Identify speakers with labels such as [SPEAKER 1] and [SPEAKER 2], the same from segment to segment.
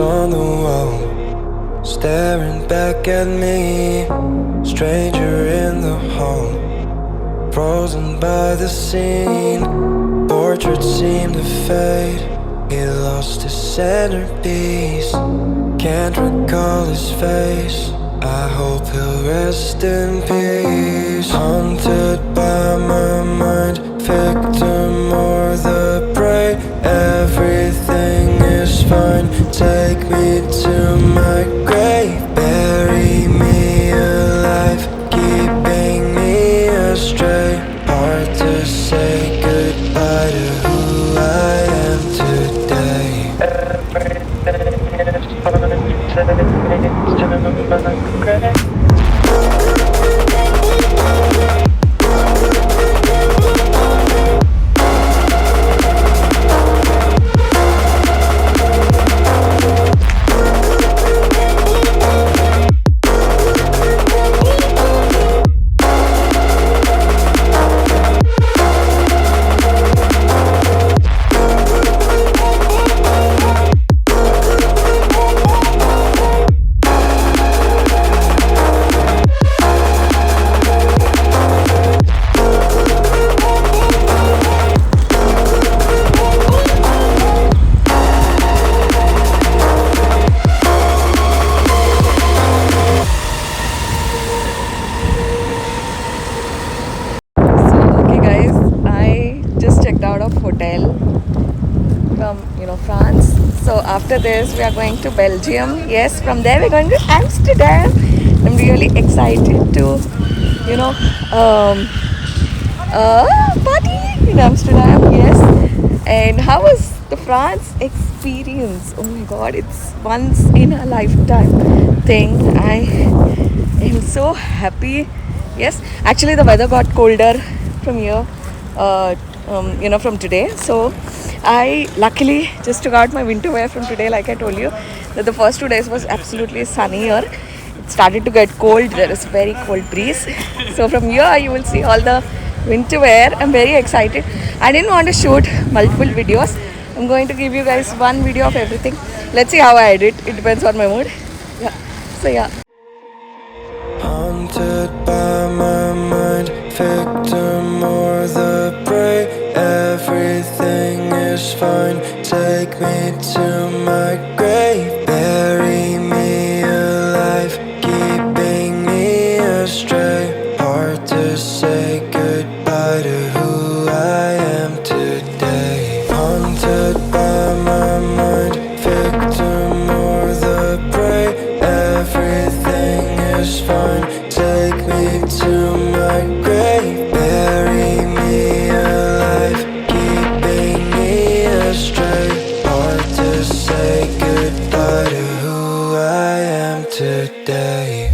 [SPEAKER 1] on the wall, staring back at me. Stranger in the hall, frozen by the scene. Portrait seemed to fade, he lost his centerpiece. Can't recall his face, I hope he'll rest in peace. Haunted by my mind, victim or the prey. Everything is fine, take me to my grave. Bury me alive, keeping me astray. Hard to say goodbye to who I am today. Everything is fine, take me to my grave. From France. So after this we are going to Belgium. Yes, from there we're going to Amsterdam. I'm really excited to party in Amsterdam. Yes. And how was the France experience? Oh my god, it's once in a lifetime thing. I am so happy. Yes, actually the weather got colder from here from today. So I luckily just took out my winter wear from today. Like I told you that the first 2 days was absolutely sunny here. It started to get cold. There is very cold breeze. So from here you will see all the winter wear. I'm very excited. I didn't want to shoot multiple videos. I'm going to give you guys one video of everything. Let's see how I edit. It depends on my mood. Yeah. So yeah. Haunted by my mind, victim or the prey. Everything is fine, take me to my grave. Bury me alive, keeping me astray. Hard to say goodbye to who I am today. Haunted by my mind, victim or the prey. Everything is fine, take me to my grave. Bury me alive, keeping me astray. Hard to say goodbye to who I am today.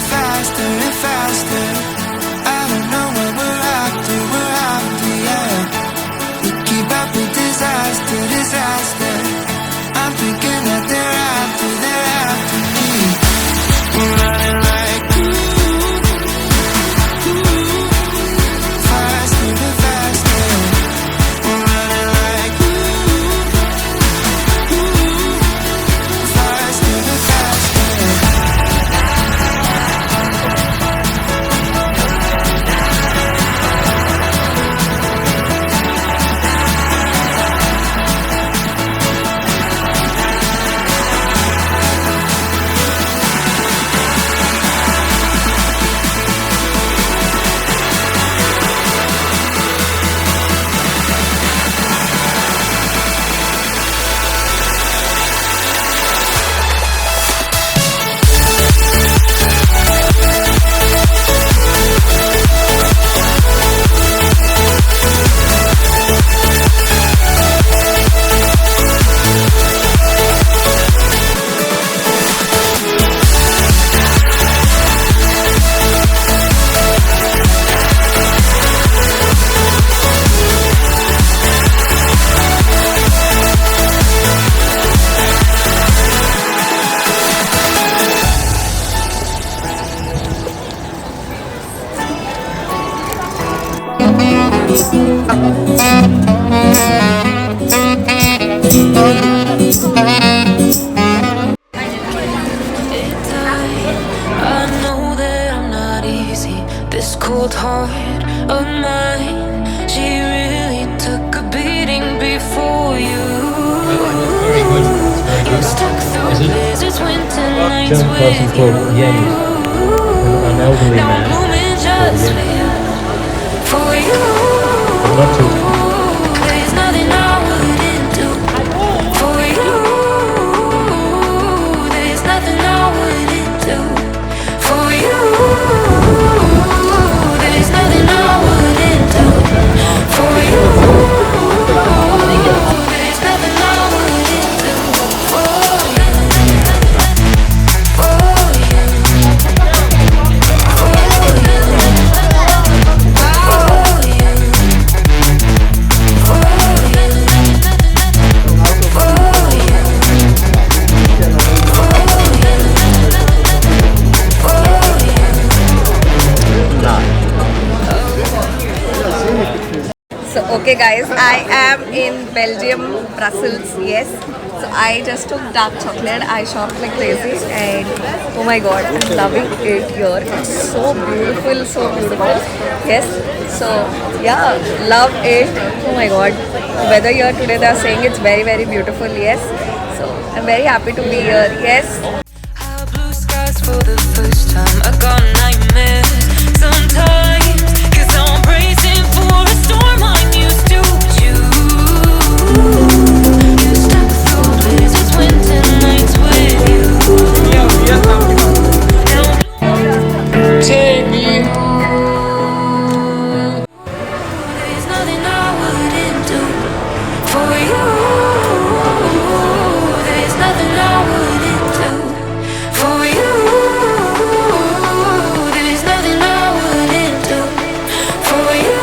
[SPEAKER 2] faster and faster. I don't know what we're after, yeah. We keep up with disaster, disaster. I'm thinking that they're after me. We're running like faster and faster. We're running like faster and faster.
[SPEAKER 3] I know that I'm not easy. This cold heart of mine, she really took a beating before you. You stuck through blizzards, winter nights with you. Now I'm blooming just for you. There's nothing I wouldn't do for you. There's nothing I wouldn't do for you. There's nothing I wouldn't do for you. There's nothing I wouldn't do for you. For you.
[SPEAKER 1] So okay guys, I am in Belgium, Brussels, yes. So I just took dark chocolate, I shopped like crazy and oh my god, I'm loving it here. It's so beautiful, so beautiful. Yes, so yeah, love it. Oh my god, the weather here today they are saying it's very very beautiful, yes. So I'm very happy to be here, yes.
[SPEAKER 3] Blue skies for the first time. I got nightmares sometimes, 'cause I'm bracing for a storm I'm used to. You stuck through blizzards, winter nights with you.
[SPEAKER 2] Take me
[SPEAKER 3] There's nothing I wouldn't do for you. There's nothing I wouldn't do for you. There's nothing I wouldn't do for you.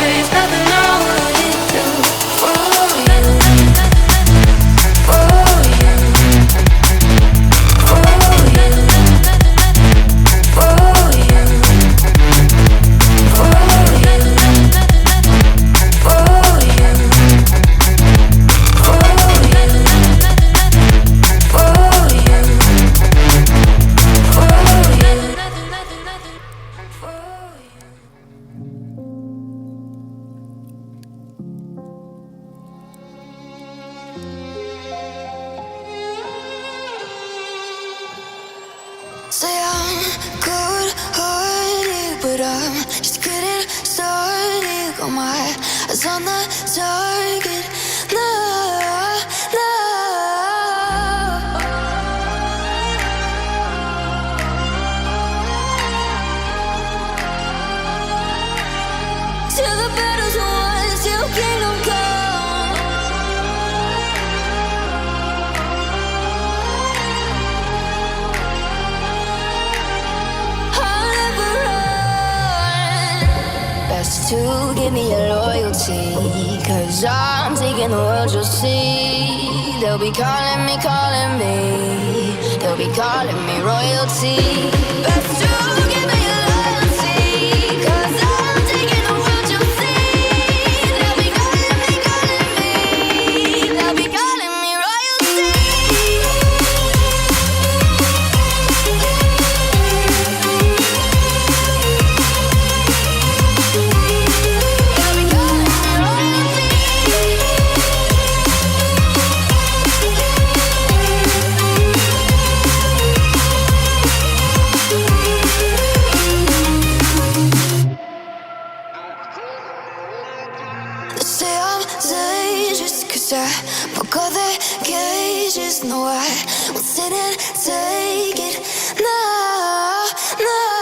[SPEAKER 3] There's nothing I wouldn't do for you. For you. For you. For you. Say I'm good-hearted, but I'm just getting started. Got my eyes on the target. No, no. Till the battle's won, till kingdom come. to give me your loyalty. Cause I'm taking the world, you'll see. They'll be calling me, calling me. They'll be calling me royalty. Best to give me your loyalty. Cause I'm taking the world, you'll see. They'll be calling me, calling me. They'll be calling me royalty. I broke all the cages, no, I won't sit and take it. No, no.